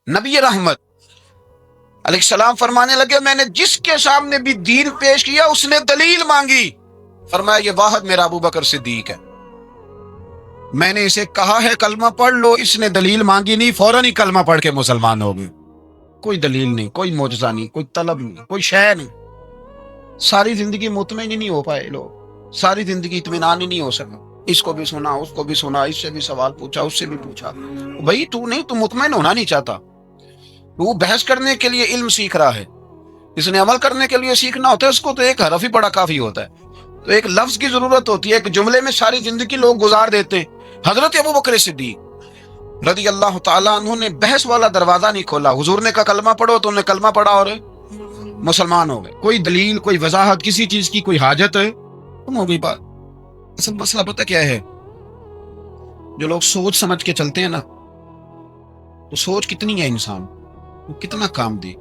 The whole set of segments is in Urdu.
نبی رحمت علیہ السلام فرمانے لگے میں نے جس کے سامنے بھی دین پیش کیا اس نے دلیل مانگی، فرمایا یہ واحد میرا ابو بکر صدیق ہے، میں نے اسے کہا ہے کلمہ پڑھ لو، اس نے دلیل مانگی نہیں، فوراً ہی کلمہ پڑھ کے مسلمان ہو گئے، کوئی دلیل نہیں، کوئی معجزہ نہیں، کوئی طلب نہیں، کوئی شے نہیں، ساری زندگی مطمئن ہی نہیں ہو پائے لوگ، ساری زندگی اطمینان ہی نہیں ہو سکا، اس کو بھی سنا، اس کو بھی سنا، اس سے بھی سوال پوچھا، اس سے بھی پوچھا، بھائی تو نہیں، تو مطمئن ہونا نہیں چاہتا، وہ بحث کرنے کے لیے علم سیکھ رہا ہے، اس نے عمل کرنے کے لیے سیکھنا ہوتا ہے، اس کو تو ایک حرف ہی بڑا کافی ہوتا ہے، تو ایک لفظ کی ضرورت ہوتی ہے، ایک جملے میں ساری زندگی لوگ گزار دیتے ہیں۔ حضرت ابو بکر صدیق رضی اللہ تعالیٰ عنہ نے بحث والا دروازہ نہیں کھولا، حضور نے کہا کلمہ پڑھو تو انہوں نے کلمہ پڑھا اور مسلمان ہو گئے، کوئی دلیل، کوئی وضاحت کسی چیز کی کوئی حاجت ہے تم ہو گئی بات۔ اصل مسئلہ پتہ کیا ہے، جو لوگ سوچ سمجھ کے چلتے ہیں نا، تو سوچ کتنی ہے انسان، وہ کتنا کام دے،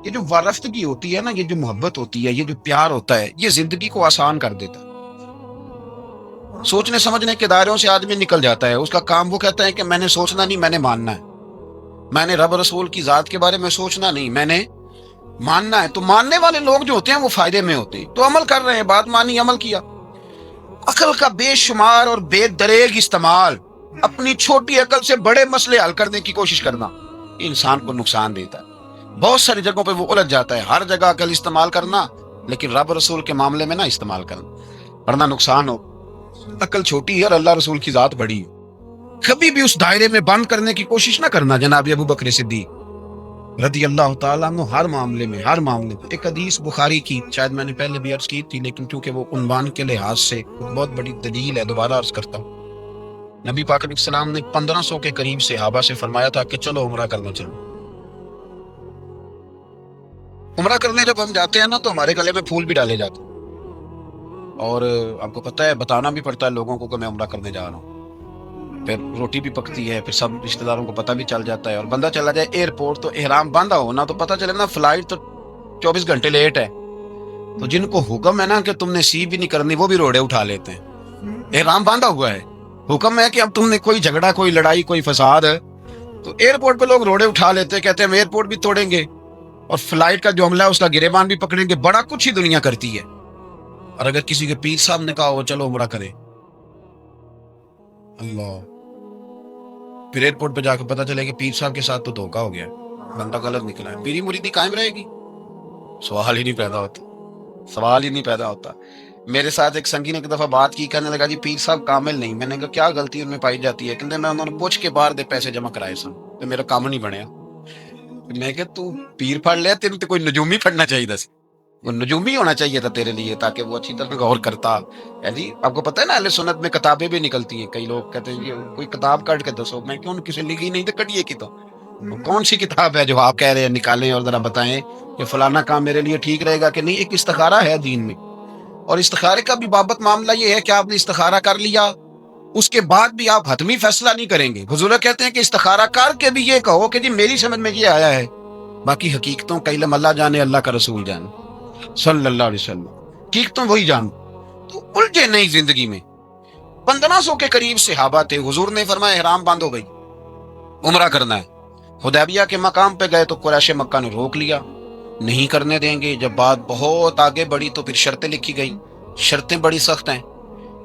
یہ جو وارفتگی ہوتی ہے نا، یہ جو محبت ہوتی ہے، یہ جو پیار ہوتا ہے، یہ زندگی کو آسان کر دیتا ہے۔ سوچنے سمجھنے کے دائروں سے آدمی نکل جاتا ہے، اس کا کام وہ کہتا ہے کہ میں نے سوچنا نہیں، میں نے ماننا ہے، میں نے رب رسول کی ذات کے بارے میں سوچنا نہیں، میں نے ماننا ہے۔ تو ماننے والے لوگ جو ہوتے ہیں وہ فائدے میں ہوتے ہیں، تو عمل کر رہے ہیں، بات مانی، عمل کیا۔ عقل کا بے شمار اور بے دریغ استعمال، اپنی چھوٹی عقل سے بڑے مسئلے حل کرنے کی کوشش کرنا، یہ انسان کو نقصان دیتا ہے، بہت ساری جگہوں پہ وہ الجھ جاتا ہے۔ ہر جگہ عقل استعمال کرنا، لیکن رب رسول کے معاملے میں نہ استعمال کرنا، ورنہ نقصان ہو۔ عقل چھوٹی ہے اور اللہ رسول کی ذات بڑی ہے، کبھی بھی اس دائرے میں بند کرنے کی کوشش نہ کرنا۔ جناب ابو بکر صدیق رضی اللہ تعالیٰ عنہ ہر معاملے میں ایک حدیث بخاری کی، شاید میں نے پہلے بھی عرض کی تھی، لیکن کیونکہ وہ عنوان کے لحاظ سے بہت بڑی دلیل ہے، دوبارہ عرض کرتا ہوں۔ نبی پاک علیہ السلام نے 1500 کے قریب صحابہ سے فرمایا تھا کہ چلو عمرہ کرنا چلو۔ عمرہ کرنے جب ہم جاتے ہیں نا تو ہمارے گلے میں پھول بھی ڈالے جاتے ہیں، اور آپ کو پتہ ہے بتانا بھی پڑتا ہے لوگوں کو کہ میں عمرہ کرنے جا رہا ہوں، پھر روٹی بھی پکتی ہے، پھر سب رشتہ داروں کو پتہ بھی چل جاتا ہے، اور بندہ چلا جائے ایئرپورٹ تو احرام باندھا ہو نا، تو پتہ چلے نا فلائٹ تو 24 گھنٹے لیٹ ہے، تو جن کو حکم ہے نا کہ تم نے سی بھی نہیں کرنی، وہ بھی روڑے اٹھا لیتے ہیں، احرام باندھا ہوا ہے، حکم ہے کہ اب تم نے کوئی جھگڑا، کوئی لڑائی، کوئی فساد ہے، تو ایئرپورٹ پہ لوگ روڑے اٹھا لیتے ہیں، کہتے ہیں ہم ایئرپورٹ بھی توڑیں گے اور فلائٹ کا جو عملہ ہے اس کا گریبان بھی پکڑیں گے، بڑا کچھ ہی دنیا کرتی ہے۔ اور اگر کسی کے پیر صاحب نے کہا ہو چلو عمرہ کرے، اللہ، پھر ایئرپورٹ پہ جا کے پتہ چلے کہ پیر صاحب کے ساتھ تو دھوکا ہو گیا، بندہ غلط نکلا ہے، پیری مریدی قائم رہے گی؟ سوال ہی نہیں پیدا ہوتا، سوال ہی نہیں پیدا ہوتا۔ میرے ساتھ ایک سنگی نے ایک دفعہ بات کی، کہنے لگا جی پیر صاحب کامل نہیں، میں نے کہا کیا غلطی ان میں پائی جاتی ہے؟ کہتے میں انہوں نے پوچھ کے باہر دے پیسے جمع کرائے سن تو میرا کام نہیں بنیا۔ میں کہ تو پیر پڑھ لیا، تیرے تو کوئی نجومی پڑھنا چاہیے تھا، وہ نجومی ہونا چاہیے تھا تیرے لیے، تاکہ وہ اچھی طرح غور کرتا ہے۔ جی آپ کو پتہ ہے نا اہل سنت میں کتابیں بھی نکلتی ہیں، کئی لوگ کہتے ہیں یہ کوئی کتاب کاٹ کے دسو، میں کیوں کسی لکھی نہیں تو کٹیے کی، تو کون سی کتاب ہے جو آپ کہہ رہے ہیں نکالیں اور ذرا بتائیں کہ فلانا کام میرے لیے ٹھیک رہے گا کہ نہیں۔ ایک استخارہ ہے دین میں، اور استخارے کا بھی بابت معاملہ یہ ہے کہ آپ نے استخارہ کر لیا، اس کے بعد بھی آپ حتمی فیصلہ نہیں کریں گے۔ حضور کہتے ہیں کہ استخارہ کر کے بھی یہ کہو کہ جی میری سمجھ میں یہ آیا ہے، باقی حقیقتوں کا علم اللہ جانے، اللہ کا رسول جانے صلی اللہ علیہ وسلم، حقیقتوں وہی جان۔ تو الجھے نہیں زندگی میں۔ 1500 کے قریب صحابہ تھے، حضور نے فرمایا احرام باندھو بھائی، عمرہ کرنا ہے۔ حدیبیہ کے مقام پہ گئے تو قریش مکہ نے روک لیا، نہیں کرنے دیں گے۔ جب بات بہت آگے بڑھی تو پھر شرطیں لکھی گئی، شرطیں بڑی سخت ہیں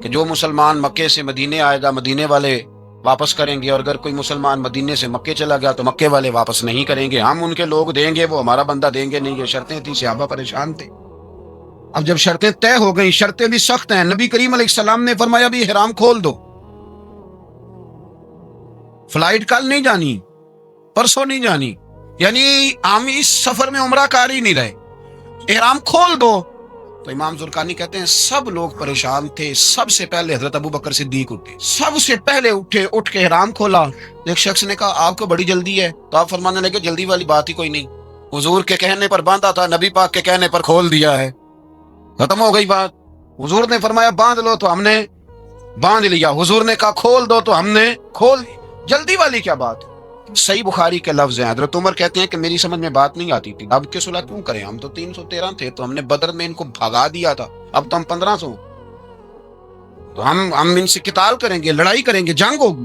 کہ جو مسلمان مکے سے مدینے آئے گا مدینے والے واپس کریں گے، اور اگر کوئی مسلمان مدینے سے مکے چلا گیا تو مکے والے واپس نہیں کریں گے، ہم ان کے لوگ دیں گے، وہ ہمارا بندہ دیں گے نہیں۔ یہ شرطیں تھیں، صحابہ پریشان تھے۔ اب جب شرطیں طے ہو گئیں، شرطیں بھی سخت ہیں، نبی کریم علیہ السلام نے فرمایا بھی احرام کھول دو، فلائٹ کل نہیں جانی، پرسوں نہیں جانی، یعنی ہم اس سفر میں عمرہ کار ہی نہیں رہے، احرام کھول دو۔ تو امام زرقانی کہتے ہیں سب لوگ پریشان تھے، سب سے پہلے حضرت ابو بکر صدیق اٹھے، سب سے پہلے اٹھے، اٹھ کے احرام کھولا۔ ایک شخص نے کہا آپ کو بڑی جلدی ہے، تو آپ فرمانے لگے جلدی والی بات ہی کوئی نہیں، حضور کے کہنے پر باندھا تھا، نبی پاک کے کہنے پر کھول دیا ہے، ختم ہو گئی بات۔ حضور نے فرمایا باندھ لو تو ہم نے باندھ لیا، حضور نے کہا کھول دو تو ہم نے کھول، جلدی والی کیا بات۔ صحیح بخاری کے لفظ ہیں، حضرت عمر کہتے ہیں کہ میری سمجھ میں بات نہیں آتی تھی، اب کے صلح کیوں کریں، ہم تو 313 تھے، تو ہم نے بدر میں ان کو بھگا دیا تھا، اب تو ہم 1500، تو ہم ان سے قتال کریں گے، لڑائی کریں گے، جنگ ہوگی۔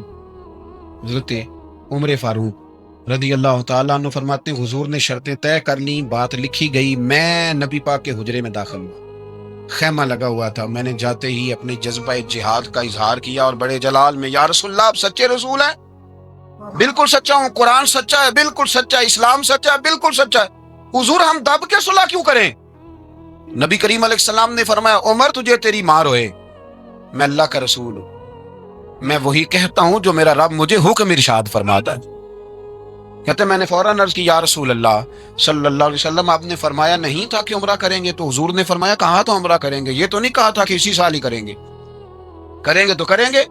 حضرت عمر فاروق رضی اللہ تعالیٰ عنہ فرماتے ہیں حضور نے شرطیں طے کر لی، بات لکھی گئی، میں نبی پاک کے حجرے میں داخل ہوا، خیمہ لگا ہوا تھا، میں نے جاتے ہی اپنے جذبہ جہاد کا اظہار کیا اور بڑے جلال میں، یا رسول اللہ آپ سچے رسول ہیں؟ بالکل سچا ہوں، قرآن سچا ہے، بالکل سچا ہے، اسلام سچا ہے، بالکل سچا ہے، حضور ہم دب کے صلح کیوں کریں؟ نبی کریم علیہ السلام نے فرمایا عمر تجھے تیری ماں روئے، میں اللہ کا رسول ہوں، میں وہی کہتا ہوں جو میرا رب مجھے حکم ارشاد فرماتا ہے۔ کہتے میں نے فوراً عرض کی یا رسول اللہ صلی اللہ علیہ وسلم آپ نے فرمایا نہیں تھا کہ عمرہ کریں گے؟ تو حضور نے فرمایا کہاں تو عمرہ کریں گے، یہ تو نہیں کہا تھا کہ اسی سال ہی کریں گے، کریں گے تو کریں گے۔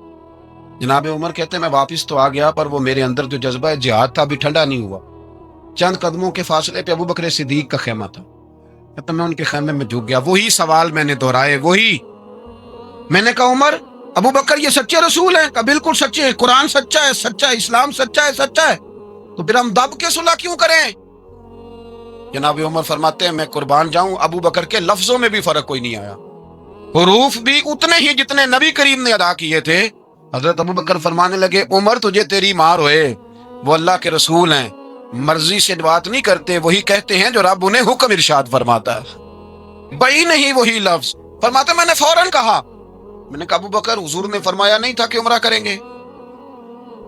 جناب عمر کہتے میں واپس تو آ گیا پر وہ میرے اندر جو جذبہ جہاد تھا ابھی ٹھنڈا نہیں ہوا۔ چند قدموں کے فاصلے پہ ابو بکر صدیق کا خیمہ تھا، کہتا میں ان کے خیمے میں جھک گیا، وہی سوال میں نے دہرائے، وہی میں نے کہا عمر ابو بکر یہ سچے رسول ہیں؟ کہا بالکل سچے ہیں، قرآن سچا ہے، سچا ہے، اسلام سچا ہے، سچا ہے، تو پھر ہم دب کے صلح کیوں کریں؟ جناب عمر فرماتے ہیں میں قربان جاؤں ابو بکر کے لفظوں میں بھی فرق کوئی نہیں آیا، حروف بھی اتنے ہی جتنے نبی کریم نے ادا کیے تھے۔ حضرت ابو بکر فرمانے لگے عمر تجھے تیری ماں روئے، وہ اللہ کے رسول ہیں، مرضی سے بات نہیں کرتے، وہی کہتے ہیں جو رب انہیں حکم ارشاد فرماتا ہے، بھائی نہیں وہی لفظ۔ فرماتے میں نے فوراً کہا، میں نے کہا ابو بکر حضور نے فرمایا نہیں تھا کہ عمرہ کریں گے؟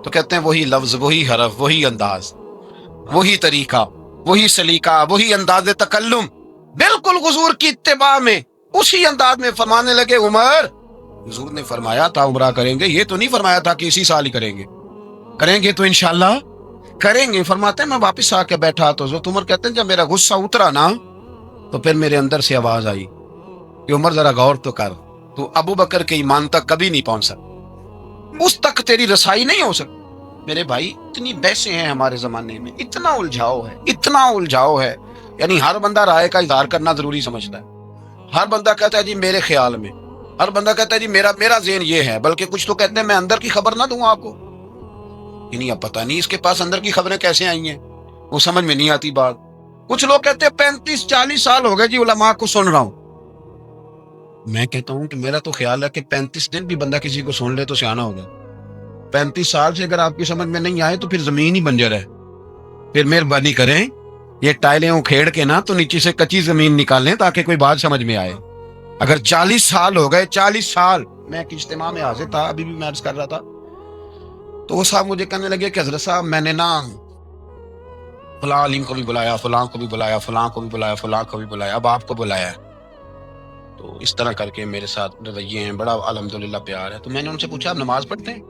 تو کہتے ہیں وہی لفظ، وہی حرف، وہی انداز، وہی طریقہ، وہی سلیقہ، وہی انداز تکلم، بالکل حضور کی اتباع میں اسی انداز میں فرمانے لگے عمر حضور نے فرمایا تھا عمرہ کریں گے، یہ تو نہیں فرمایا تھا کہ اسی سال ہی کریں گے، کریں گے تو انشاءاللہ کریں گے۔ فرماتے ہیں میں واپس آ کے بیٹھا تو حضرت عمر کہتے ہیں جب میرا غصہ اترا نا تو پھر میرے اندر سے آواز آئی کہ عمر ذرا غور تو کر، تو ابو بکر کے ایمان تک کبھی نہیں پہنچ سکتا، اس تک تیری رسائی نہیں ہو سکتی۔ میرے بھائی اتنی بحثیں ہیں ہمارے زمانے میں، اتنا الجھاؤ ہے، اتنا الجھاؤ ہے، یعنی ہر بندہ رائے کا اظہار کرنا ضروری سمجھتا ہے، ہر بندہ کہتا ہے جی میرے خیال میں، ہر بندہ کہتا ہے جی میرا ذہن یہ ہے، بلکہ کچھ تو کہتے ہیں میں اندر کی خبر نہ دوں آپ کو، یعنی اب پتہ نہیں اس کے پاس اندر کی خبریں کیسے آئی ہیں، وہ سمجھ میں نہیں آتی بات۔ کچھ لوگ کہتے ہیں 35-40 سال ہو گئے جی علماء کو سن رہا ہوں، میں کہتا ہوں کہ میرا تو خیال ہے کہ 35 دن بھی بندہ کسی کو سن لے تو سیانا ہو گیا۔ 35 سال سے اگر آپ کی سمجھ میں نہیں آئے تو پھر زمین ہی بنجر ہے، پھر مہربانی کریں یہ ٹائلیں اکھیڑ کے نا تو نیچے سے کچی زمین نکالیں تاکہ کوئی بات سمجھ میں آئے۔ اگر 40 سال ہو گئے، 40 سال، میں ایک اجتماع میں حاضر تھا، ابھی بھی میں عرض کر رہا تھا، تو وہ صاحب مجھے کہنے لگے کہ حضرت صاحب میں نے نا فلاں عالم کو بھی بلایا، فلاں کو بھی بلایا، فلاں کو بھی بلایا، فلاں کو بھی بلایا، اب آپ کو بلایا ہے، تو اس طرح کر کے میرے ساتھ رویے ہیں، بڑا الحمدللہ پیار ہے۔ تو میں نے ان سے پوچھا آپ نماز پڑھتے ہیں؟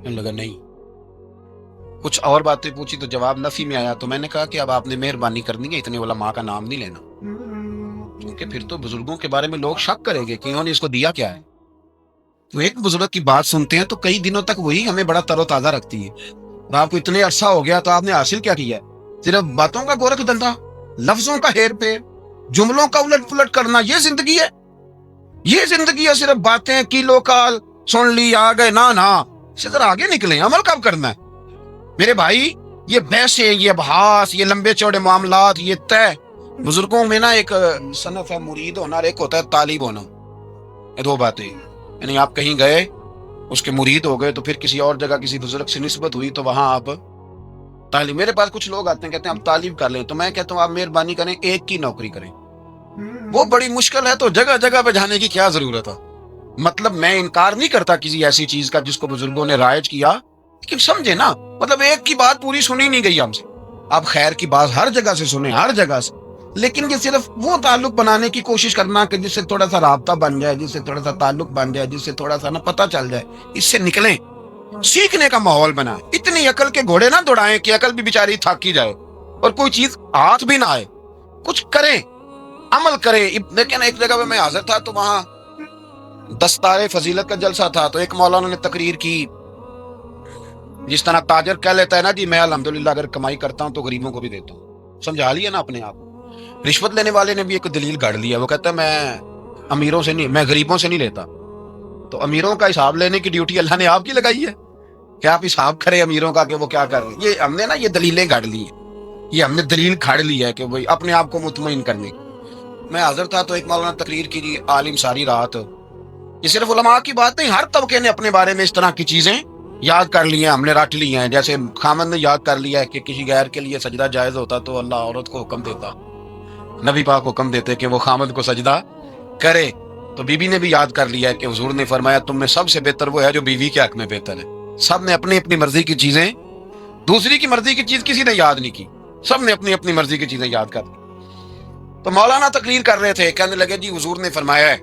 کہنے لگا نہیں۔ کچھ اور باتیں پوچھی تو جواب نفی میں آیا، تو میں نے کہا کہ اب آپ نے مہربانی کرنی ہے اتنے علماء کا نام نہیں لینا، کیونکہ پھر تو بزرگوں کے بارے میں لوگ شک کریں گے کہ انہوں نے اس کو دیا کیا ہے۔ تو ایک بزرگ کی بات سنتے ہیں تو کئی دنوں تک وہی ہمیں بڑا تر و تازہ رکھتی ہے، اور آپ کو اتنے عرصہ ہو گیا تو آپ نے حاصل کیا کیا ہے؟ صرف باتوں کا گورکھ دھندا، لفظوں کا ہیر پھیر، جملوں کا الٹ پلٹ کرنا، یہ زندگی ہے؟ یہ زندگی ہے صرف باتیں کیلو کال سن لی آ گئے؟ نہ اسے ذرا آگے نکلیں، عمل کب کرنا ہے میرے بھائی؟ یہ بحثیں، یہ ابحاث، یہ لمبے چوڑے معاملات، یہ طے، بزرگوں میں نا ایک صنف ہے مرید ہونا اور ایک ہوتا ہے طالب ہونا، یہ دو باتیں، یعنی آپ کہیں گئے اس کے مرید ہو گئے تو پھر کسی اور جگہ کسی بزرگ سے نسبت ہوئی تو وہاں آپ طالب۔ میرے پاس کچھ لوگ آتے ہیں کہتے ہیں آپ طالب کر لیں، تو میں کہتا ہوں آپ مہربانی کریں ایک کی نوکری کریں، وہ بڑی مشکل ہے، تو جگہ جگہ پہ جانے کی کیا ضرورت ہے؟ مطلب میں انکار نہیں کرتا کسی ایسی چیز کا جس کو بزرگوں نے رائج کیا، لیکن سمجھے نا، مطلب ایک کی بات پوری سنی نہیں گئی ہم سے، آپ خیر کی بات ہر جگہ سے سنیں، ہر جگہ سے، لیکن یہ صرف وہ تعلق بنانے کی کوشش کرنا کہ جس سے تھوڑا سا رابطہ بن جائے، جس سے تھوڑا سا تعلق بن جائے، جس سے تھوڑا سا نا پتہ چل جائے، اس سے نکلیں، سیکھنے کا ماحول بنائیں، اتنی عقل کے گھوڑے نہ دوڑائیں کہ عقل بھی بیچاری تھک ہی جائے اور کوئی چیز ہاتھ بھی نہ آئے، کچھ کریں، عمل کریں۔ لیکن ایک جگہ پہ میں حاضر تھا تو وہاں دستار فضیلت کا جلسہ تھا، تو ایک مولانا نے تقریر کی، جس طرح تاجر کہہ لیتا ہے نا جی میں الحمدللہ اگر کمائی کرتا ہوں تو غریبوں کو بھی دیتا ہوں، سمجھا لیا نا اپنے آپ۔ رشوت لینے والے نے بھی ایک دلیل گاڑ لیا، وہ کہتا ہے میں امیروں سے نہیں، میں غریبوں سے نہیں لیتا، تو امیروں کا حساب لینے کی ڈیوٹی اللہ نے آپ کی لگائی ہے کہ آپ حساب کریں امیروں کا کہ وہ کیا کر رہے ہیں۔ یہ ہم نے نا یہ دلیلیں گاڑ لی ہیں، یہ ہم نے دلیل کھاڑ لی ہے کہ وہی اپنے آپ کو مطمئن کرنے کی۔ میں حاضر تھا تو ایک مولانا تقریر کی، عالم ساری رات، یہ صرف علماء کی بات نہیں، ہر طبقے نے اپنے بارے میں اس طرح کی چیزیں یاد کر لیے ہم نے رٹ لیے ہیں، جیسے خامد نے یاد کر لیا ہے کہ کسی غیر کے لیے سجدہ جائز ہوتا تو اللہ عورت کو حکم دیتا، نبی پاک حکم دیتے کہ وہ خامد کو سجدہ کرے، تو بی بی نے بھی یاد کر لیا ہے کہ حضور نے فرمایا تم میں سب سے بہتر وہ ہے جو بیوی کے حق میں بہتر ہے۔ سب نے اپنی اپنی مرضی کی چیزیں، دوسری کی مرضی کی چیز کسی نے یاد نہیں کی، سب نے اپنی اپنی مرضی کی چیزیں یاد کر لی۔ تو مولانا تقریر کر رہے تھے، کہنے لگے جی حضور نے فرمایا ہے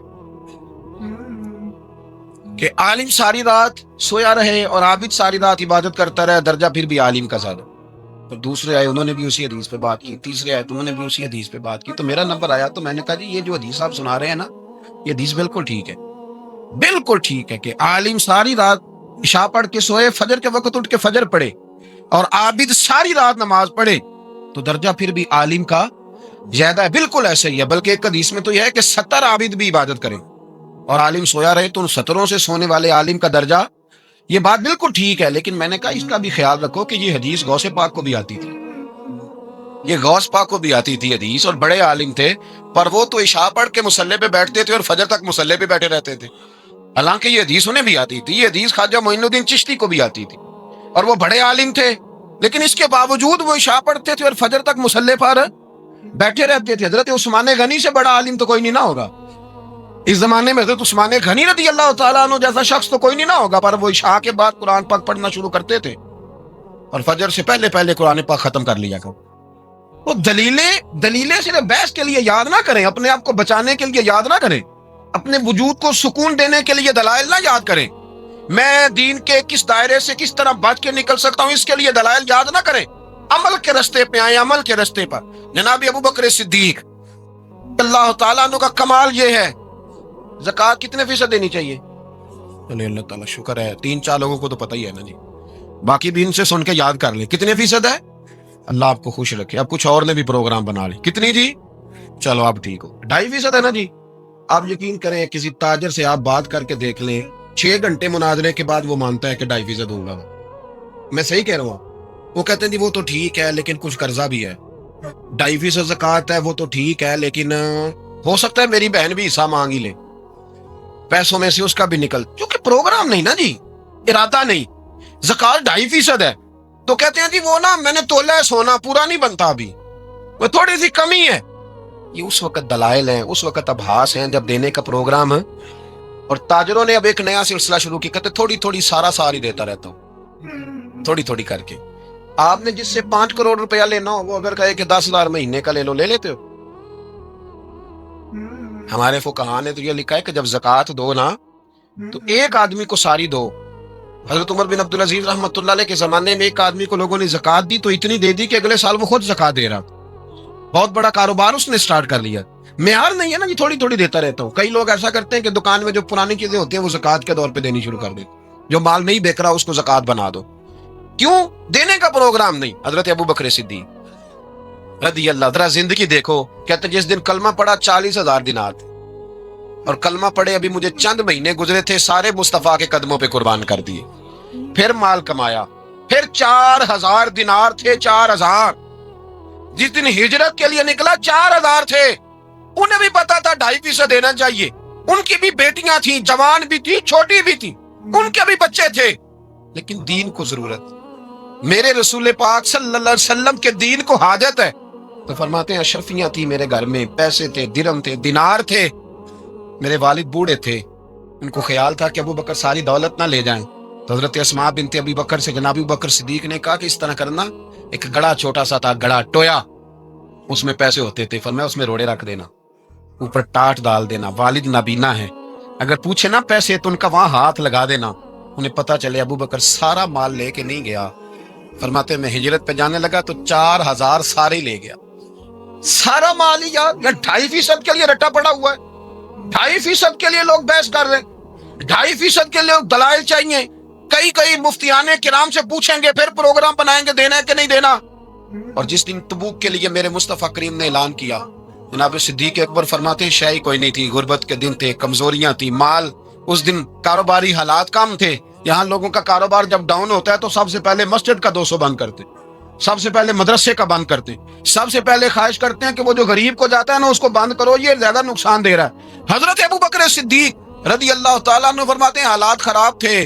کہ عالم ساری رات سویا رہے اور عابد ساری رات عبادت کرتا رہے، درجہ پھر بھی عالم کا زیادہ۔ تو دوسرے آئے، انہوں نے بھی اسی حدیث پہ بات کی، تیسرے آئے تو انہوں نے بھی اسی حدیث پہ بات کی، تو میرا نمبر آیا تو میں نے کہا جی یہ جو حدیث آپ سنا رہے ہیں نا، یہ حدیث بالکل ٹھیک ہے، بالکل ٹھیک ہے کہ عالم ساری رات عشاء پڑھ کے سوئے، فجر کے وقت اٹھ کے فجر پڑھے، اور عابد ساری رات نماز پڑھے تو درجہ پھر بھی عالم کا زیادہ ہے۔ بالکل ایسے ہی ہے، بلکہ ایک حدیث میں تو یہ ہے کہ 70 عابد بھی عبادت کریں اور عالم سویا رہے، تو ان 70 سے سونے والے عالم کا درجہ، یہ بات بالکل ٹھیک ہے، لیکن میں نے کہا اس کا بھی خیال رکھو کہ یہ حدیث غوث پاک کو بھی آتی تھی، یہ غوث پاک کو بھی آتی تھی حدیث، اور بڑے عالم تھے، پر وہ تو عشاء پڑھ کے مصلی پہ بیٹھتے تھے اور فجر تک مصلی پہ بیٹھے رہتے تھے، حالانکہ یہ حدیث انہیں بھی آتی تھی، یہ حدیث خواجہ معین الدین چشتی کو بھی آتی تھی، اور وہ بڑے عالم تھے، لیکن اس کے باوجود وہ عشاء پڑھتے تھے اور فجر تک مصلی پر بیٹھے رہتے تھے۔ حضرت عثمان غنی سے بڑا عالم تو کوئی نہیں نہ ہوگا اس زمانے میں، حضرت عثمان غنی رضی اللہ تعالیٰ عنہ جیسا شخص تو کوئی نہیں نہ ہوگا، پر وہ عشاء کے بعد قرآن پاک پڑھنا شروع کرتے تھے اور فجر سے پہلے پہلے قرآن پاک ختم کر لیا کرو۔ وہ دلیلیں صرف بحث کے لیے یاد نہ کریں، اپنے آپ کو بچانے کے لیے یاد نہ کریں، اپنے وجود کو سکون دینے کے لیے دلائل نہ یاد کریں، میں دین کے کس دائرے سے کس طرح بچ کے نکل سکتا ہوں اس کے لیے دلائل یاد نہ کریں، عمل کے رستے پہ آئیں، عمل کے رستے پر۔ جناب ابو بکر صدیق اللہ تعالیٰ عنہ کا کمال یہ ہے، زکوٰۃ کتنے فیصد دینی چاہیے؟ چلے اللہ تعالیٰ شکر ہے، 3-4 لوگوں کو تو پتہ ہی ہے نا جی، باقی بھی ان سے سن کے یاد کر لیں کتنے فیصد ہے۔ اللہ آپ کو خوش رکھے۔ اب کچھ اور نے بھی پروگرام بنا لی، کتنی جی؟ چلو اب ٹھیک ہو، 2.5% ہے نا جی۔ آپ یقین کریں کسی تاجر سے آپ بات کر کے دیکھ لیں، 6 گھنٹے مناظرے کے بعد وہ مانتا ہے کہ 2.5% ہوں گا، میں صحیح کہہ رہا ہوں؟ وہ کہتے ہیں جی وہ تو ٹھیک ہے لیکن کچھ قرضہ بھی ہے، 2.5% زکوٰۃ ہے وہ تو ٹھیک ہے لیکن ہو سکتا ہے میری بہن بھی حصہ مانگ ہی لے، پیسوں میں سے اس کا بھی نکل، کیونکہ پروگرام نہیں نا جی، ارادہ نہیں، زکوٰۃ 2.5% ہے تو کہتے ہیں جی وہ نا میں نے تولا ہے سونا پورا نہیں بنتا، ابھی وہ تھوڑی سی کمی ہے۔ یہ اس وقت دلائل ہیں، اس وقت ابحاث ہیں جب دینے کا پروگرام ہے، اور تاجروں نے اب ایک نیا سلسلہ شروع کیا، کہتے تھوڑی تھوڑی سارا سال ہی دیتا رہتا ہوں، تھوڑی تھوڑی کر کے۔ آپ نے جس سے 5 کروڑ روپیہ لینا ہو وہ اگر کہے کہ 10,000 مہینے کا لے لو، لے لیتے ہو؟ ہمارے فقہاء نے تو یہ لکھا ہے کہ جب زکوٰۃ دو نا تو ایک آدمی کو ساری دو۔ حضرت عمر بن عبدالعزیز رحمۃ اللہ علیہ کے زمانے میں ایک آدمی کو لوگوں نے زکوٰۃ دی تو اتنی دے دی کہ اگلے سال وہ خود زکوٰۃ دے رہا، بہت بڑا کاروبار اس نے سٹارٹ کر لیا۔ معیار نہیں ہے نا جی تھوڑی تھوڑی دیتا رہتا ہوں، کئی لوگ ایسا کرتے ہیں کہ دکان میں جو پرانی چیزیں ہوتی ہیں وہ زکوٰۃ کے دور پہ دینی شروع کر دیتے، جو مال نہیں بک رہا اس کو زکوٰۃ بنا دو، کیوں؟ دینے کا پروگرام نہیں۔ حضرت ابو بکر صدیق رضی اللہ، ذرا زندگی دیکھو، کہتے جس دن کلمہ پڑھا 40,000 دینار تھے، اور کلمہ پڑھے ابھی مجھے چند مہینے گزرے تھے، سارے مصطفیٰ کے قدموں پہ قربان کر دیے، پھر مال کمایا، پھر 4,000 دینار تھے، 4,000 جس دن ہجرت کے لیے نکلا 4,000 تھے، انہیں بھی پتا تھا 2.5% دینا چاہیے، ان کی بھی بیٹیاں تھیں، جوان بھی تھی، چھوٹی بھی تھی، ان کے بھی بچے تھے، لیکن دین کو ضرورت، میرے رسول پاک صلی اللہ علیہ وسلم کے دین کو حاجت ہے، تو فرماتے ہیں اشرفیاں تھی میرے گھر میں، پیسے تھے، درہم تھے، دینار تھے، میرے والد بوڑھے تھے، ان کو خیال تھا کہ ابو بکر ساری دولت نہ لے جائیں، تو حضرت اسماء بنت ابی بکر سے جناب ابو بکر صدیق نے کہا کہ اس طرح کرنا، ایک گڑا چھوٹا سا تھا، گڑا ٹویا، اس میں پیسے ہوتے تھے، فرمایا اس میں روڑے رکھ دینا، اوپر ٹاٹ ڈال دینا، والد نابینا ہے، اگر پوچھے نا پیسے تو ان کا وہاں ہاتھ لگا دینا، انہیں پتا چلے ابو بکر سارا مال لے کے نہیں گیا۔ فرماتے میں ہجرت پہ جانے لگا تو 4,000 سارے لے گیا، سارا مال ہی یار، 2.5% کے لیے رٹا پڑا ہوا ہے، 2.5% کے لیے لوگ بحث کر رہے ہیں، 2.5% کے لیے دلائل چاہیے، کئی مفتیان کرام سے پوچھیں گے، پھر پروگرام بنائیں گے دینا ہے کہ نہیں دینا۔ اور جس دن تبوک کے لیے میرے مصطفیٰ کریم نے اعلان کیا، جناب صدیق اکبر فرماتے ہیں شے کوئی نہیں تھی، غربت کے دن تھے، کمزوریاں تھی، مال اس دن، کاروباری حالات کم تھے، یہاں لوگوں کا کاروبار جب ڈاؤن ہوتا ہے تو سب سے پہلے مسجد کا 200 بند کرتے، سب سے پہلے مدرسے کا بند کرتے، سب سے پہلے خواہش کرتے ہیں کہ وہ جو غریب کو جاتا ہے نا اس کو بند کرو، یہ زیادہ نقصان دے رہا ہے۔ حضرت ابو بکر صدیق رضی اللہ تعالیٰ عنہ فرماتے ہیں حالات خراب تھے،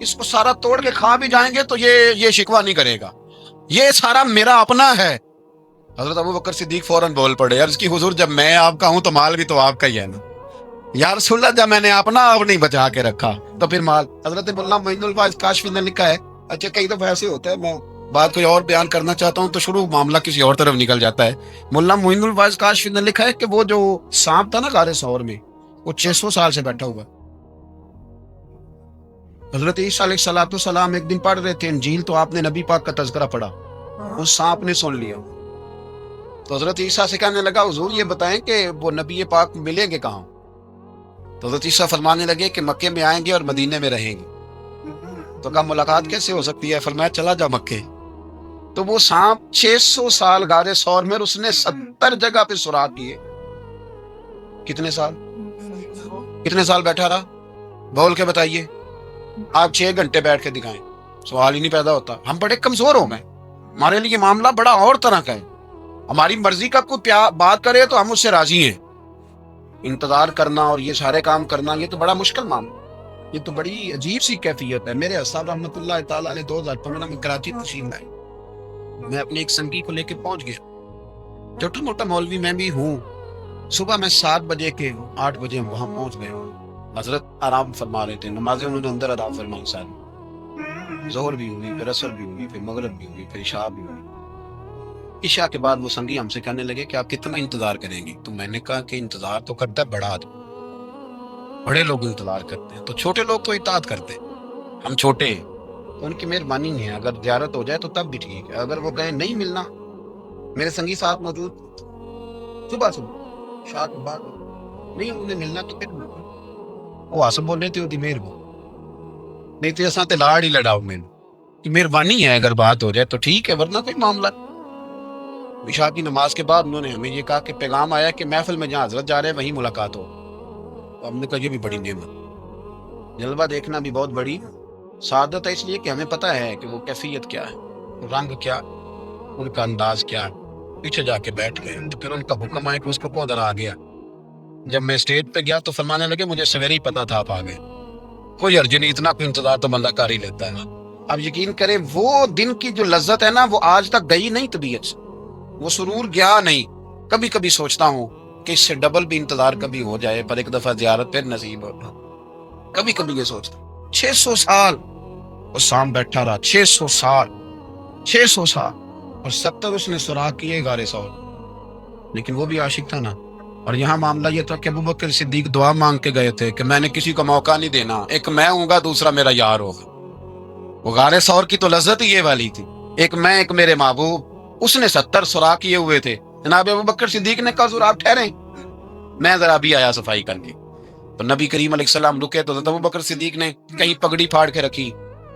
اس کو سارا توڑ کے کھا بھی جائیں گے تو یہ شکوہ نہیں کرے گا، یہ سارا میرا اپنا ہے۔ حضرت ابوبکر صدیق فوراً بول پڑے، عرض کی حضور جب میں آپ کا ہوں تو مال بھی تو آپ کا ہی ہے نا۔ یا رسول اللہ جب میں نے اپنا آپ نہیں بچا کے رکھا تو پھر مال۔ حضرت مولانا معین الفاظ کاشفی نے لکھا ہے، اچھا کئی دفعہ ایسے ہوتا ہے میں بات کوئی اور بیان کرنا چاہتا ہوں تو شروع معاملہ کسی اور طرف نکل جاتا ہے۔ مولانا معین الفاظ کاشفی نے لکھا ہے کہ وہ جو سانپ تھا نا غار ثور میں، وہ 600 سال سے بیٹھا ہوا۔ حضرت عیسیٰ علیہ السلام ایک دن پڑھ رہے تھے انجیل، تو آپ نے نبی پاک کا تذکرہ پڑھا، اس سانپ نے سن لیا۔ تو حضرت عیسیٰ سے کہنے لگا حضور یہ بتائیں کہ وہ نبی پاک ملیں گے کہاں؟ تو حضرت عیسیٰ فرمانے لگے کہ مکے میں آئیں گے اور مدینے میں رہیں گے۔ تو کہا ملاقات کیسے ہو سکتی ہے؟ فرمایا چلا جا مکے۔ تو وہ سانپ 600 سال غار ثور میں، اس نے 70 جگہ پہ سوراخ کیے۔ کتنے سال بیٹھا رہا؟ بول کے بتائیے۔ آپ 6 گھنٹے بیٹھ کے دکھائیں، سوال ہی نہیں پیدا ہوتا۔ ہم بڑے کمزور ہو گئے، ہمارے لیے معاملہ بڑا اور طرح کا ہے۔ ہماری مرضی کا کوئی بات کرے تو ہم اس سے راضی ہیں، انتظار کرنا اور یہ سارے کام کرنا یہ تو بڑا مشکل معاملہ، یہ تو بڑی عجیب سی کیفیت ہے۔ میرے استاد رحمۃ اللہ تعالیٰ علیہ 2015 میں کراچی تشریف لائے، میں اپنے ایک سنگی کو لے کے پہنچ گیا، چھوٹا موٹا مولوی میں بھی ہوں۔ صبح میں 7 بجے کے 8 بجے وہاں پہنچ گئے، حضرت آرام فرما رہے تھے، نمازیں انہوں نے اندر ادا فرمائی ساری، ظہر بھی ہوئی، پھر عصر بھی ہوئی، پھر مغرب بھی ہوئی، پھر عشاء بھی ہوئی۔ عشاء کے بعد وہ سنگی ہم سے کہنے لگے کہ آپ کتنا انتظار کریں گے؟ تو میں نے کہا کہ انتظار تو کرتا ہے بڑا آدمی، بڑے لوگ انتظار کرتے ہیں، تو چھوٹے لوگ تو اطاعت کرتے ہیں، ہم چھوٹے ہیں تو ان کی مہربانی نہیں ہے، اگر زیارت ہو جائے تو تب بھی ٹھیک ہے، اگر وہ کہیں نہیں ملنا۔ میرے سنگی ساتھ موجود، صبح شاہ کے بعد نہیں انہیں ملنا تو پھر وہ آسم بولنے تے ہوتی مہربانی نہیں تو اساں تے لاڑ ہی لڑاؤ میں کہ مہربانی ہے، اگر بات ہو جائے تو ٹھیک ہے ورنہ کوئی معاملہ۔ عشاء کی نماز کے بعد انہوں نے ہمیں یہ کہا کہ پیغام آیا کہ محفل میں جہاں حضرت جا رہے ہیں وہیں ملاقات ہو۔ تو ہم نے کہا یہ بھی بڑی نعمت، جلوہ دیکھنا بھی بہت بڑی سعادت ہے، اس لیے کہ ہمیں پتہ ہے کہ وہ کیفیت کیا ہے، رنگ کیا، ان کا انداز کیا۔ پیچھے جا کے بیٹھ گئے تو پھر ان کا حکم آیا کہ اس کو پودر آ گیا۔ جب میں اسٹیج پہ گیا تو فرمانے لگے مجھے سویرے ہی پتا تھا آپ آ گئے، کوئی عرض نہیں، اتنا کوئی انتظار تو بندہ کر ہی لیتا ہے۔ اب یقین کریں وہ دن کی جو لذت ہے نا وہ آج تک گئی نہیں طبیعت سے، وہ سرور گیا نہیں۔ کبھی کبھی سوچتا ہوں کہ اس سے ڈبل بھی انتظار کبھی ہو جائے پر ایک دفعہ زیارت پھر نصیب ہونا، کبھی کبھی یہ سوچتا ہوں۔ 600 سال وہ سام بیٹھا رہا، 600 سال اور 70 اس نے سوراخ کیے غار ثور، لیکن وہ بھی عاشق تھا نا۔ اور یہاں معاملہ یہ تھا کہ ابوبکر صدیق دعا مانگ کے گئے تھے کہ میں نے کسی کو موقع نہیں دینا، ایک میں ہوں گا دوسرا میرا یار ہوگا۔ وہ غار ثور کی تو لذت ہی یہ والی تھی، ایک میں ایک میرے محبوب۔ اس نے 70 سوراخ کیے ہوئے تھے، جناب ابوبکر صدیق نے کہا حضور آپ ٹھہریں، میں ذرا بھی آیا صفائی کر کے۔ تو نبی کریم علیہ السلام رکے تو حضرت ابوبکر صدیق نے کہیں پگڑی پھاڑ کے رکھی،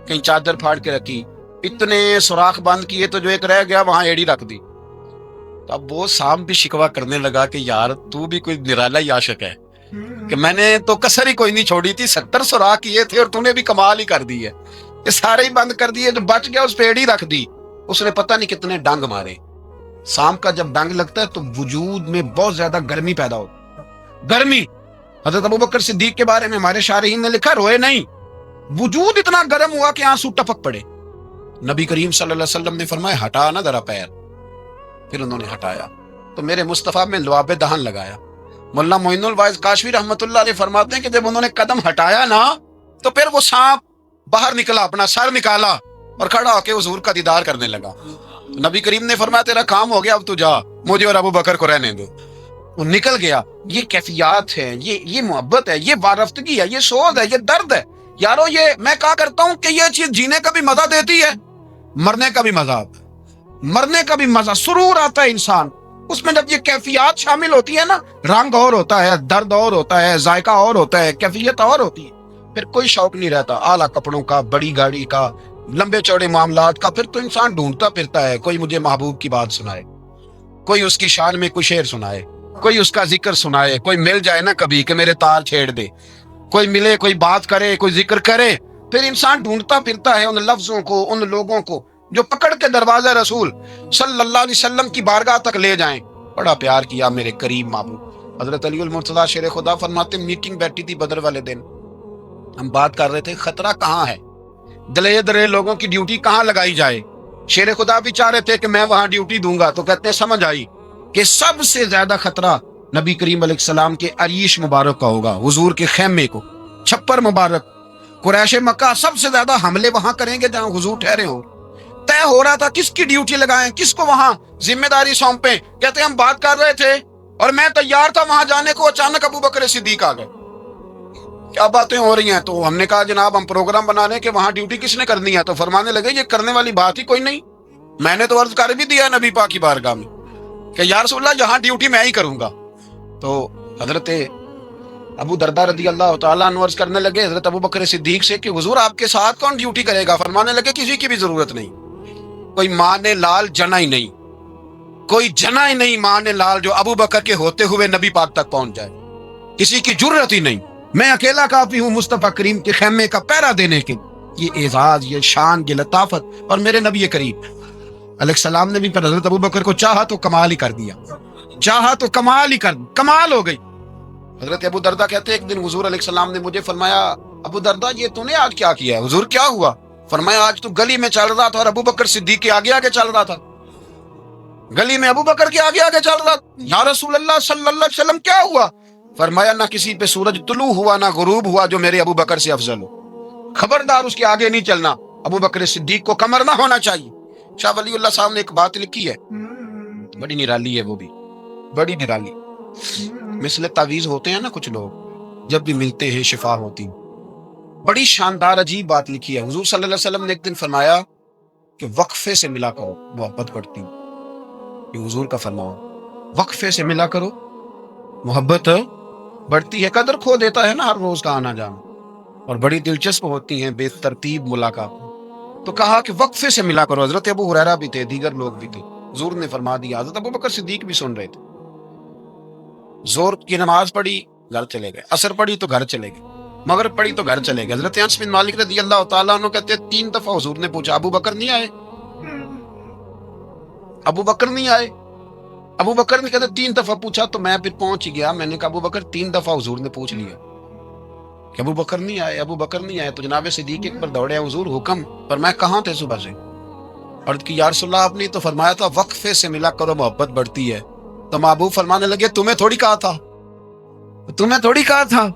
کہیں چادر پھاڑ کے رکھی، اتنے سوراخ بند کیے تو جو ایک رہ گیا وہاں ایڑی رکھ دی۔ تو اب وہ سام بھی شکوہ کرنے لگا کہ یار تو بھی کوئی نرالا ہی عاشق ہے کہ میں نے تو کسر ہی کوئی نہیں چھوڑی تھی، 70 سوراخ کیے تھے اور تو نے بھی کمال ہی کر دی ہے، یہ سارے ہی بند کر دیے، جو بچ گیا اس پہ ایڑی رکھ دی۔ اس نے پتہ نہیں کتنے ڈنگ مارے۔ سام کا جب ڈنگ لگتا ہے تو وجود میں بہت زیادہ گرمی پیدا ہوتی، گرمی۔ حضرت ابوبکر صدیق کے بارے میں ہمارے شارحین نے لکھا روئے نہیں، وجود اتنا گرم ہوا کہ آنسو ٹپک پڑے۔ نبی کریم صلی اللہ علیہ وسلم نے فرمایا ہٹا نا ذرا پیر، پھر انہوں نے ہٹایا تو میرے مصطفیٰ میں لعاب دہن لگایا۔ مولانا معین الواعظ کاشفی رحمۃ اللہ علیہ فرماتے ہیں کہ جب انہوں نے قدم ہٹایا نا تو پھر وہ سانپ باہر نکلا، اپنا سر نکالا اور کھڑا ہو کے حضور کا دیدار کرنے لگا۔ تو نبی کریم نے فرمایا تیرا کام ہو گیا، اب تو جا، مجھے اور ابو بکر کو رہنے دو۔ وہ نکل گیا۔ یہ کیفیات ہے، یہ محبت ہے، یہ وارفتگی ہے، یہ سوز ہے، یہ درد ہے۔ یارو یہ میں کہا کرتا ہوں کہ یہ چیز جینے کا بھی مزہ دیتی ہے، مرنے کا بھی مزہ آتا ہے، مرنے کا بھی مزہ، سرور آتا ہے انسان اس میں جب یہ کیفیات شامل ہوتی ہے نا۔ رنگ اور ہوتا ہے، درد اور ہوتا ہے، ذائقہ اور ہوتا ہے، کیفیت اور ہوتی ہے، پھر کوئی شوق نہیں رہتا اعلیٰ کپڑوں کا، بڑی گاڑی کا، لمبے چوڑے معاملات کا۔ پھر تو انسان ڈھونڈتا پھرتا ہے کوئی مجھے محبوب کی بات سنائے، کوئی اس کی شان میں کوئی شعر سنائے، کوئی اس کا ذکر سنائے، کوئی مل جائے نا کبھی کہ میرے تال چھیڑ دے، کوئی ملے، کوئی بات کرے، کوئی ذکر کرے۔ پھر انسان ڈھونڈتا پھرتا ہے ان لفظوں کو، ان لوگوں کو جو پکڑ کے دروازہ رسول صلی اللہ علیہ وسلم کی بارگاہ تک لے جائیں۔ بڑا پیار کیا میرے قریب محبوب۔ حضرت علی المرتضیٰ شیر خدا فرماتے میٹنگ بیٹھی تھی بدر والے دن، ہم بات کر رہے تھے خطرہ کہاں ہے، دلے درے لوگوں کی ڈیوٹی کہاں لگائی جائے. شیر خدا بھی چاہ رہے تھے کہ میں وہاں ڈیوٹی دوں گا, تو کہتے ہیں سمجھ آئی کہ سب سے زیادہ خطرہ نبی کریم علیہ السلام کے عریش مبارک کا ہوگا, حضور کے خیمے کو, چھپر مبارک. قریش مکہ سب سے زیادہ حملے وہاں کریں گے جہاں حضور ٹھہرے ہوں. طے ہو رہا تھا کس کی ڈیوٹی لگائیں, کس کو وہاں ذمہ داری سونپیں. کہتے ہیں ہم بات کر رہے تھے اور میں تیار تھا وہاں جانے کو, اچانک ابو بکر صدیق آ گئے. کیا باتیں ہو رہی ہیں؟ تو ہم نے کہا جناب ہم پروگرام بنا رہے ہیں کہ وہاں ڈیوٹی کس نے کرنی ہے. تو فرمانے لگے یہ کرنے والی بات ہی کوئی نہیں, میں نے تو عرض کر بھی دیا نبی پاک کی بارگاہ میں کہ یا رسول اللہ یہاں ڈیوٹی میں ہی کروں گا. تو حضرت ابو دردہ رضی اللہ تعالیٰ عنہ عرض کرنے لگے حضرت ابو بکر صدیق سے کہ حضور آپ کے ساتھ کون ڈیوٹی کرے گا؟ فرمانے لگے کسی کی بھی ضرورت نہیں, کوئی ماں نے لال جنا ہی نہیں, کوئی جنا ہی نہیں ماں نے لال جو ابو بکر کے ہوتے ہوئے نبی پاک تک پہنچ جائے, کسی کی ضرورت ہی نہیں. میں اکیلا کافی ہوں مصطفیٰ کریم کے خیمے کا پہرا دینے کے. یہ اعزاز, یہ شان, یہ لطافت. اور میرے نبی کریم علیہ السلام نے بھی پر حضرت ابو بکر کو چاہا تو کمال ہی کر دیا, چاہا تو کمال ہی کمال ہو گئی. حضرت ابو دردہ کہتے ہیں ایک دن حضور علیہ السلام نے مجھے فرمایا ابو دردہ یہ تو نے آج کیا کیا ہے؟ حضور کیا ہوا؟ فرمایا آج تو گلی میں چل رہا تھا اور ابو بکر صدیق کے آگے آگے چل رہا تھا, گلی میں ابو بکر کے آگے آگے چل رہا تھا. یا رسول اللہ صلی اللہ علیہ وسلم کیا ہوا؟ فرمایا نہ کسی پہ سورج طلوع ہوا نہ غروب ہوا جو میرے ابو بکر سے افضل ہو, خبردار اس کے آگے نہیں چلنا, ابو بکر صدیق کو کمر نہ ہونا چاہیے. شاہ ولی اللہ صاحب نے ایک بات لکھی ہے, بڑی نرالی ہے, وہ بھی بڑی نرالی. مثل تعویذ ہوتے ہیں نا کچھ لوگ, جب بھی ملتے ہیں شفا ہوتی. بڑی شاندار عجیب بات لکھی ہے. حضور صلی اللہ علیہ وسلم نے ایک دن فرمایا کہ وقفے سے ملا کرو محبت بڑھتی. یہ حضور کا فرمان, وقفے سے ملا کرو محبت بڑھتی ہے. قدر کھو دیتا ہے نا ہر روز کا آنا جانا, اور بڑی دلچسپ ہوتی ہیں بے ترتیب ملاقات. تو کہا کہ وقفے سے ملا کرو. حضرت ابو ہریرہ بھی تھے, دیگر لوگ بھی تھے, حضور نے فرما دیا. حضرت ابو بکر صدیق بھی سن رہے تھے. زور کی نماز پڑھی گھر چلے گئے, عصر پڑھی تو گھر چلے گئے, مغرب پڑھی تو گھر چلے گئے. حضرت انس بن مالک رضی اللہ تعالیٰ عنہ کہتے ہیں 3 دفعہ حضور نے پوچھا ابو بکر نہیں آئے, ابو بکر نہیں آئے, ابو بکر نے کہتے 3 دفعہ پوچھا. تو میں پھر پہنچ گیا, میں نے کہا ابو بکر 3 دفعہ حضور نے پوچھ لیا کہ ابو بکر نہیں آئے, ابو بکر نہیں آئے. تو جناب صدیق ایک پر دوڑے, حضور حکم. پر میں کہاں تھے صبح سے؟ اور کہ یا رسول اللہ آپ نے تو فرمایا تھا وقفے سے ملا کرو محبت بڑھتی ہے. تو محبوب فرمانے لگے تمہیں تھوڑی کہا تھا, تمہیں تھوڑی کہا تھا,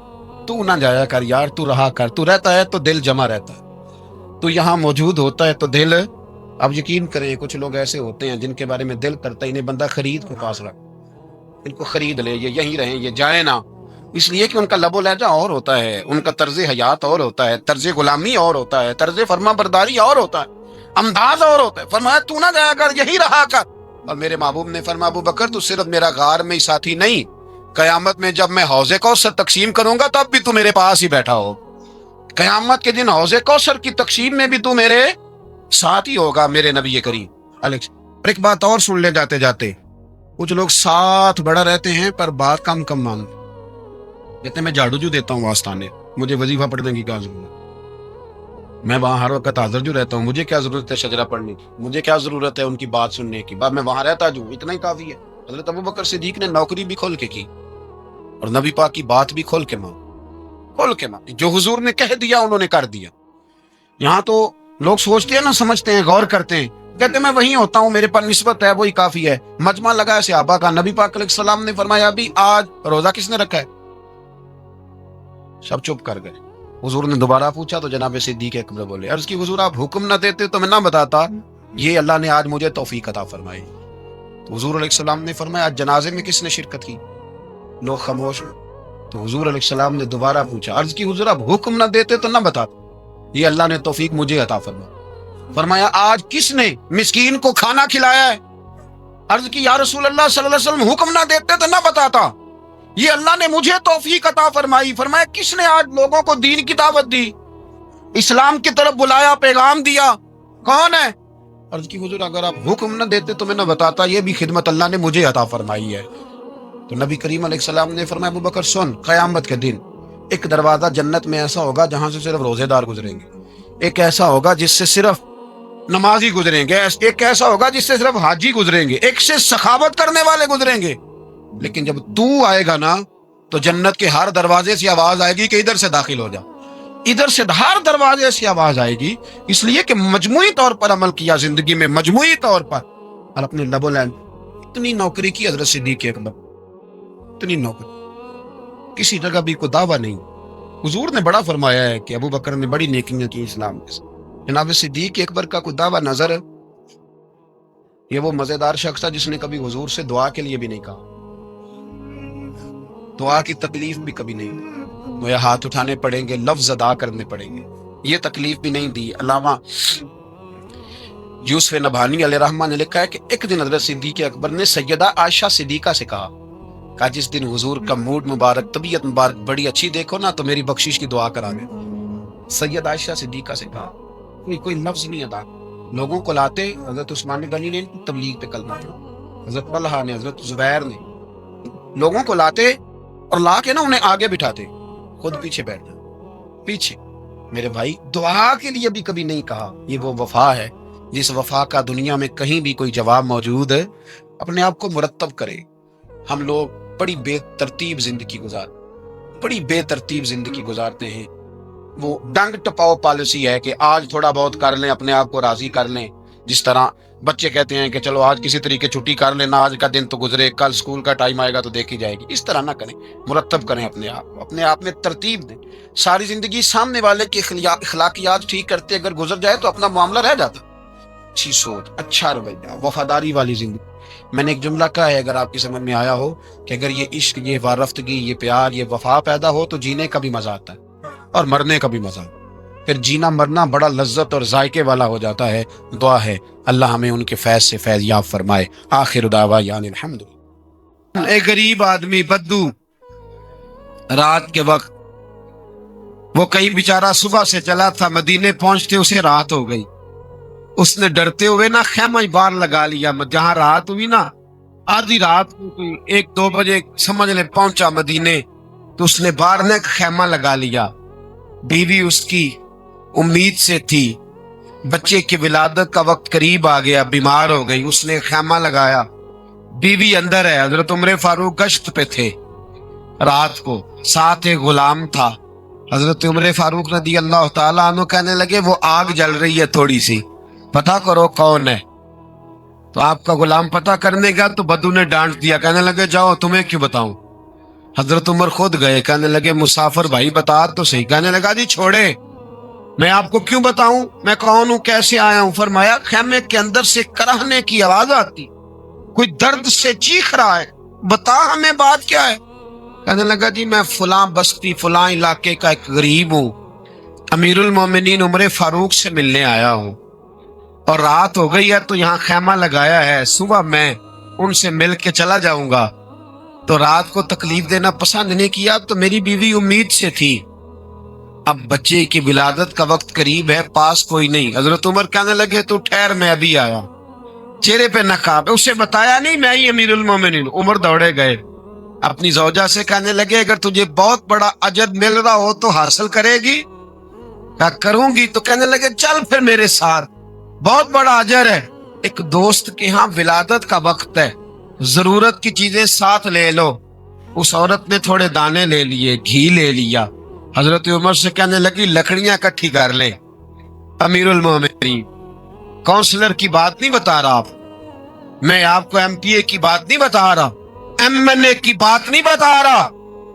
تو نہ جایا کر یار, تو رہا کر. تو رہتا ہے تو دل جمع رہتا ہے, تو یہاں موجود ہوتا ہے تو دل. اب یقین کریں کچھ لوگ ایسے ہوتے ہیں جن کے بارے میں دل کرتا ہی نہیں, بندہ خرید کے پاس رکھ, ان کو خرید لے, یہ یہیں رہیں, یہ جائیں نہ. اس لیے کہ ان کا لب و لہجہ اور ہوتا ہے, ان کا طرز حیات اور ہوتا ہے, طرز غلامی اور ہوتا ہے, طرز فرما برداری اور ہوتا ہے, انداز اور ہوتا ہے. فرمایا تو نہ جایا کر, یہی رہا کر. اور میرے محبوب نے فرمایا ابو بکر تو صرف میرا غار میں ہی ساتھی نہیں, قیامت میں جب میں حوض کوثر تقسیم کروں گا تب بھی تو میرے پاس ہی بیٹھا ہو. قیامت کے دن حوض کوثر کی تقسیم میں بھی تو میرے ساتھ ہی ہوگا میرے نبی کریم. اور ایک بات اور سن لے جاتے جاتے, کچھ لوگ ساتھ بڑا رہتے ہیں پر بات کم کم مانتے. کہتے ہیں میں جھاڑو جو دیتا ہوں آستانے, مجھے وظیفہ پڑھنے کی کیا ضرورت, میں وہاں ہر وقت حاضر جو رہتا ہوں, مجھے کیا ضرورت ہے شجرہ پڑھنے کی, مجھے کیا ضرورت ہے ان کی بات سننے کی, میں وہاں رہتا جو, اتنا ہی کافی ہے. حضرت ابو بکر صدیق نے نوکری بھی کھول کے کی اور نبی پاک کی بات بھی کھول کے مان, جو حضور نے کہہ دیا انہوں نے کر دیا. یہاں تو لوگ سوچتے ہیں نا, سمجھتے ہیں, غور کرتے ہیں, کہتے ہیں میں وہیں ہوتا ہوں, میرے پر نسبت ہے وہی کافی ہے. مجمع لگا ہے صحابہ کا, نبی پاک علیہ السلام نے فرمایا ابھی آج روزہ کس نے رکھا ہے؟ سب چپ کر گئے. حضور نے دوبارہ پوچھا تو جناب صدیق اکبر بولے, عرض کی حضور آپ حکم نہ دیتے تو میں نہ بتاتا, یہ اللہ نے آج مجھے توفیق عطا فرمائی. تو حضور علیہ السلام نے فرمایا آج جنازے میں کس نے شرکت کی؟ لوگ خاموش. تو حضور علیہ السلام نے دوبارہ پوچھا, عرض کی حضور آپ حکم نہ دیتے تو نہ بتاتا, یہ اللہ نے توفیق مجھے عطا فرمائی. فرمایا آج کس نے مسکین کو کھانا کھلایا ہے؟ عرض کی یا رسول اللہ صلی اللہ علیہ وسلم حکم نہ دیتے تو نہ بتاتا, یہ اللہ نے مجھے توفیق عطا فرمائی. فرمایا کس نے آج لوگوں کو دین کی دعوت دی, اسلام کی طرف بلایا, پیغام دیا, کون ہے؟ عرض کی حضور اگر آپ حکم نہ دیتے تو میں نہ بتاتا, یہ بھی خدمت اللہ نے مجھے عطا فرمائی ہے. تو نبی کریم علیہ السلام نے فرمایا ابو بکر سن, قیامت کے دن ایک دروازہ جنت میں ایسا ہوگا جہاں سے صرف روزے دار گزریں گے, ایک ایسا ہوگا جس سے صرف نمازی گزریں گے, ایک ایسا ہوگا جس سے صرف حاجی گزریں گے, ایک سے سخاوت کرنے والے گزریں گے. لیکن جب تو آئے گا نا تو جنت کے ہر دروازے سے آواز آئے گی کہ ادھر سے داخل ہو جا, ادھر سے ہر دروازے سے آواز آئے گی، اس لیے کہ مجموعی طور پر عمل کیا زندگی میں، مجموعی طور پر، اور اپنے لب و لین اتنی نوکری کی حضرت صدیق اکبر، اتنی نوکری، کسی جگہ بھی کوئی دعویٰ نہیں۔ حضور نے بڑا فرمایا ہے کہ ابو بکر نے بڑی نیکیاں کی اسلام کے ساتھ، جناب صدیق اکبر کا کوئی دعویٰ نظر ہے؟ یہ وہ مزیدار شخص تھا جس نے کبھی حضور سے دعا کے لیے بھی نہیں کہا، دعا کی تکلیف بھی کبھی نہیں دی، وہ ہاتھ اٹھانے پڑیں گے، لفظ ادا کرنے پڑیں گے، یہ تکلیف بھی نہیں دی۔ علامہ یوسف نبہانی علیہ رحمہ نے لکھا ہے کہ ایک دن حضرت صدیق اکبر نے سیدہ عائشہ صدیقہ سے کہا جس دن حضور کا موڈ مبارک، طبیعت مبارک بڑی اچھی دیکھو نا تو میری بخشش کی دعا کرا دے۔ سید عائشہ صدیقہ سے کہا، کوئی لفظ نہیں ادا، لوگوں کو لاتے، حضرت عثمان غنی نے تبلیغ پہ کلمہ پڑھا، حضرت طلحہ نے، حضرت زبیر نے، لوگوں کو لاتے اور لا کے نا انہیں آگے بٹھاتے، خود پیچھے بیٹھنا، پیچھے۔ میرے بھائی دعا کے لیے بھی کبھی نہیں کہا، یہ وہ وفا ہے جس وفا کا دنیا میں کہیں بھی کوئی جواب موجود ہے۔ اپنے آپ کو مرتب کرے۔ ہم لوگ بڑی بے ترتیب زندگی گزارتے ہیں۔ وہ ڈنگ ٹپاؤ پالیسی ہے کہ آج تھوڑا بہت کر لیں، اپنے آپ کو راضی کر لیں، جس طرح بچے کہتے ہیں کہ چلو آج کسی طریقے چھٹی کر لینا، آج کا دن تو گزرے، کل سکول کا ٹائم آئے گا تو دیکھی جائے گی۔ اس طرح نہ کریں، مرتب کریں اپنے آپ کو، اپنے آپ میں ترتیب دیں۔ ساری زندگی سامنے والے کی اخلاقیات ٹھیک کرتے اگر گزر جائے تو اپنا معاملہ رہ جاتا۔ اچھی سوچ، اچھا رویہ، وفاداری والی زندگی۔ میں نے ایک جملہ کہا ہے، اگر آپ کی سمجھ میں آیا ہو، کہ اگر یہ عشق، یہ وارفتگی، یہ پیار، یہ وفا پیدا ہو تو جینے کا بھی مزہ آتا ہے اور مرنے کا بھی مزہ، پھر جینا مرنا بڑا لذت اور ذائقے والا ہو جاتا ہے۔ دعا ہے اللہ ہمیں ان کے فیض سے فیض یاب فرمائے۔ آخر دعوانا الحمد۔ ایک غریب آدمی بدو رات کے وقت، وہ کہیں بیچارہ صبح سے چلا تھا، مدینے پہنچتے اسے رات ہو گئی۔ اس نے ڈرتے ہوئے نا خیمہ باہر لگا لیا، جہاں رات ہوئی نا، آدھی رات کو 1-2 بجے سمجھ لے پہنچا مدینے، تو اس نے باہر نے خیمہ لگا لیا۔ بیوی اس کی امید سے تھی، بچے کی ولادت کا وقت قریب آ گیا، بیمار ہو گئی، اس نے خیمہ لگایا، بیوی اندر ہے۔ حضرت عمر فاروق گشت پہ تھے رات کو، ساتھ ایک غلام تھا۔ حضرت عمر فاروق رضی اللہ تعالیٰ عنہ کہنے لگے وہ آگ جل رہی ہے تھوڑی سی، پتہ کرو کون ہے۔ تو آپ کا غلام پتہ کرنے گیا تو بدو نے ڈانٹ دیا، کہنے لگے جاؤ، تمہیں کیوں بتاؤں۔ حضرت عمر خود گئے، کہنے لگے مسافر بھائی بتا تو صحیح۔ کہنے لگا جی چھوڑے، میں آپ کو کیوں بتاؤں، میں کون ہوں، کیسے آیا ہوں۔ فرمایا خیمے کے اندر سے کراہنے کی آواز آتی، کوئی درد سے چیخ رہا ہے، بتا ہمیں بات کیا ہے۔ کہنے لگا جی میں فلاں بستی فلاں علاقے کا ایک غریب ہوں، امیر المومنین عمر فاروق سے ملنے آیا ہوں، اور رات ہو گئی ہے تو یہاں خیمہ لگایا ہے، صبح میں ان سے مل کے چلا جاؤں گا۔ تو رات کو تکلیف دینا پسند نہیں کیا، تو میری بیوی امید سے تھی، اب بچے کی ولادت کا وقت قریب ہے، پاس کوئی نہیں۔ حضرت عمر کہنے لگے تو ٹھہر، میں ابھی آیا۔ چہرے پہ نقاب، اسے بتایا نہیں میں ہی امیر المومنین۔ عمر دوڑے گئے، اپنی زوجہ سے کہنے لگے اگر تجھے بہت بڑا اجر مل رہا ہو تو حاصل کرے گی؟ کہا کروں گی۔ تو کہنے لگے چل پھر میرے ساتھ، بہت بڑا اجر ہے، ایک دوست کے ہاں ولادت کا وقت ہے، ضرورت کی چیزیں ساتھ لے لو۔ اس عورت نے تھوڑے دانے لے لیے، گھی لے لیا۔ حضرت عمر سے کہنے لگی لکڑیاں اکٹھی کر لیں۔ امیر المومنین، کونسلر کی بات نہیں بتا رہا، میں آپ کو ایم پی اے کی بات نہیں بتا رہا، ایم این اے کی بات نہیں بتا رہا،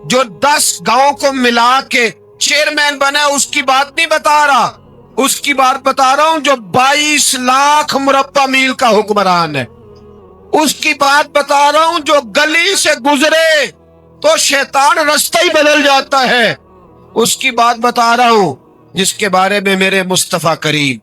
جو 10 گاؤں کو ملا کے چیئرمین بنا اس کی بات نہیں بتا رہا، اس کی بات بتا رہا ہوں جو 22 لاکھ مربع میل کا حکمران ہے، اس کی بات بتا رہا ہوں جو گلی سے گزرے تو شیطان رستہ ہی بدل جاتا ہے، اس کی بات بتا رہا ہوں جس کے بارے میں میرے مصطفیٰ کریم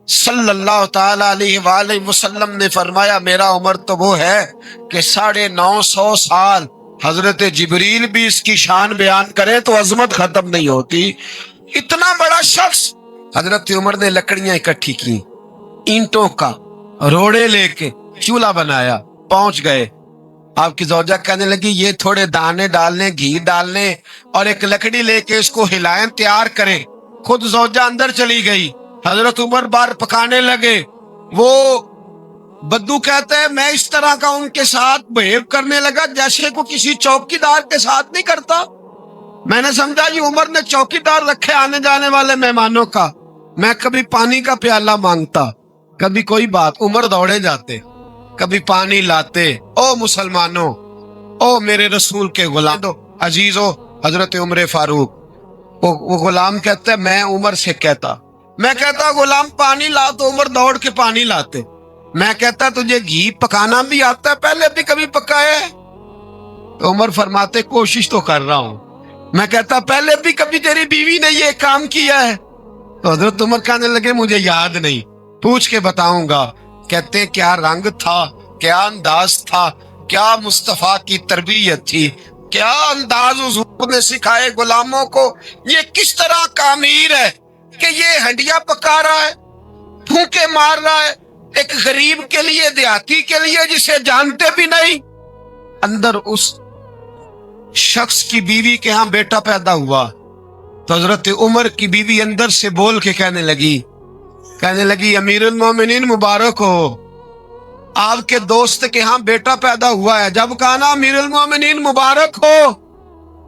صلی اللہ تعالیٰ علیہ وآلہ وسلم نے فرمایا میرا عمر تو وہ ہے کہ 950 سال حضرت جبریل بھی اس کی شان بیان کرے تو عظمت ختم نہیں ہوتی۔ اتنا بڑا شخص۔ حضرت عمر نے لکڑیاں اکٹھی کی، اینٹوں کا روڑے لے کے چولہا بنایا، پہنچ گئے۔ آپ کی زوجہ کہنے لگی یہ تھوڑے دانے ڈالنے، گھی ڈالنے اور ایک لکڑی لے کے اس کو ہلائیں، تیار کریں۔ خود زوجہ اندر چلی گئی، حضرت عمر بار پکانے لگے۔ وہ بدو کہتا ہے میں اس طرح کا ان کے ساتھ بہیو کرنے لگا جیسے کو کسی چوکیدار کے ساتھ نہیں کرتا۔ میں نے سمجھا یہ عمر نے چوکیدار رکھے آنے جانے والے مہمانوں کا. میں کبھی پانی کا پیالہ مانگتا, کبھی کوئی بات, عمر دوڑے جاتے, کبھی پانی لاتے. او مسلمانوں, او میرے رسول کے غلام عزیزو, حضرت عمر فاروق, وہ غلام کہتا ہے میں عمر سے کہتا, میں کہتا غلام پانی لا تو عمر دوڑ کے پانی لاتے. میں کہتا تجھے گھی پکانا بھی آتا ہے, پہلے بھی کبھی پکایا ہے؟ تو عمر فرماتے کوشش تو کر رہا ہوں. میں کہتا پہلے بھی کبھی تیری بیوی نے یہ کام کیا ہے؟ تو حضرت عمر کہنے لگے مجھے یاد نہیں, پوچھ کے بتاؤں گا. کہتے کیا رنگ تھا, کیا انداز تھا, کیا مصطفیٰ کی تربیت تھی, کیا انداز حضور نے سکھائے غلاموں کو. یہ کس طرح کا امیر ہے کہ یہ ہنڈیا پکا رہا ہے, پھونکے مار رہا ہے ایک غریب کے لیے, دیہاتی کے لیے جسے جانتے بھی نہیں. اندر اس شخص کی بیوی کے ہاں بیٹا پیدا ہوا تو حضرت عمر کی بیوی اندر سے بول کے کہنے لگی امیر المومنین مبارک ہو, آپ کے دوست کے ہاں بیٹا پیدا ہوا ہے. جب کہا نا امیر المومنین مبارک ہو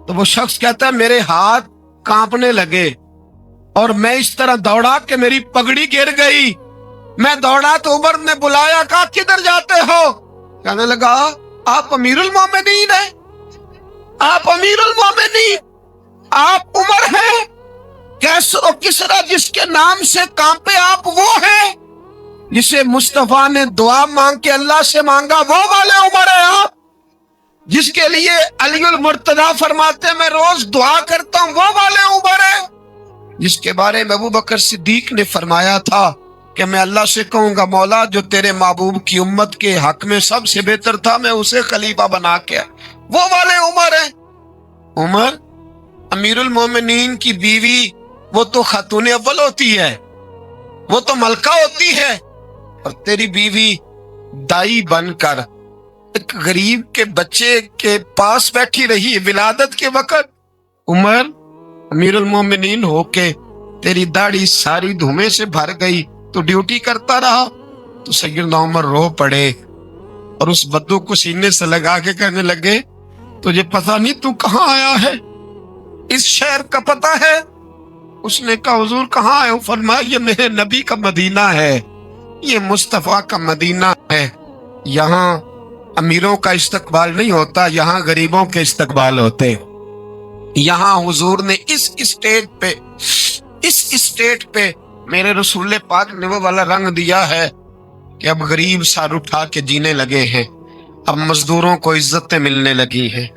تو وہ شخص کہتا ہے میرے ہاتھ کانپنے لگے اور میں اس طرح دوڑا کہ میری پگڑی گر گئی. میں دوڑا تو عمر نے بلایا, کہا کدھر جاتے ہو؟ کہنے لگا آپ امیر المومنین ہیں, آپ امیر المومنین, آپ عمر ہیں, کیسر و کسرا جس کے نام سے کانپے آپ وہ ہیں جسے مصطفیٰ نے دعا مانگ کے اللہ سے مانگا وہ والے عمر ہیں آپ, جس کے لیے علی المرتضیٰ فرماتے میں روز دعا کرتا ہوں وہ والے عمر ہیں, جس کے بارے میں ابو بکر صدیق نے فرمایا تھا کہ میں اللہ سے کہوں گا مولا جو تیرے محبوب کی امت کے حق میں سب سے بہتر تھا میں اسے خلیفہ بنا کے, وہ والے عمر ہیں. عمر امیر المومنین کی بیوی وہ تو خاتون اول ہوتی ہے, وہ تو ملکہ ہوتی ہے, اور تیری بیوی دائی بن کر ایک غریب کے بچے کے پاس بیٹھی رہی ولادت کے وقت. عمر امیر المومنین ہو کے تیری داڑھی ساری دھومے سے بھر گئی, تو ڈیوٹی کرتا رہا. تو سیدنا عمر رو پڑے اور اس بدو کو سینے سے لگا کے کہنے لگے تجھے پتہ نہیں تو کہاں آیا ہے, اس شہر کا پتہ ہے؟ اس نے کہا حضور کہاں ہے؟ فرمایا یہ میرے نبی کا مدینہ ہے, یہ مصطفیٰ کا مدینہ ہے, یہاں امیروں کا استقبال نہیں ہوتا, یہاں غریبوں کے استقبال ہوتے. یہاں حضور نے اس اسٹیٹ پہ میرے رسول پاک نے وہ والا رنگ دیا ہے کہ اب غریب سر اٹھا کے جینے لگے ہیں, اب مزدوروں کو عزتیں ملنے لگی ہیں,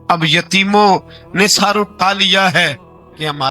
اب یتیموں نے سر اٹھا لیا ہے کہ ہمارا